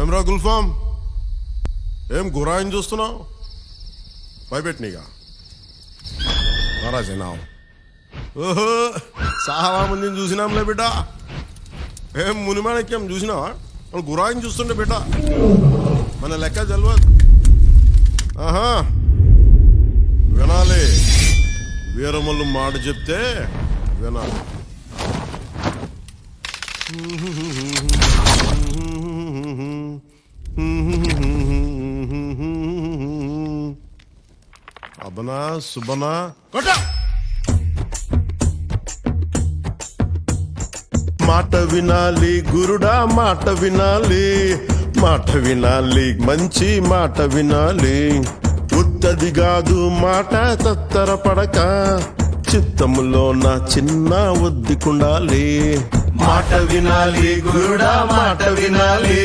ఏమ్రా గుల్ఫామ్, ఏం గురాయిని చూస్తున్నావు? భయపెట్టినీగా మహారాజేనా? ఓహో, సాహవా మందిని చూసినాంలే బిడ్డ. ఏం మునిమాణిక్యం చూసినావా? మన గురాయిని చూస్తుండే బిడ్డ, మన లెక్క తెలియదు. ఆహా, వినాలి. వీరమల్లు మాట చెప్తే వినాలి. అబనా సుబనా కొట్ట. మాట వినాలి గురుడా, మాట వినాలి, మాట వినాలి, మంచి మాట వినాలి. ఉత్తది కాదు మాట, తత్తర పడక, చిత్తములో నా చిన్న ఒద్దికుండాలి. మాట వినాలి గురుడా, మాట వినాలి,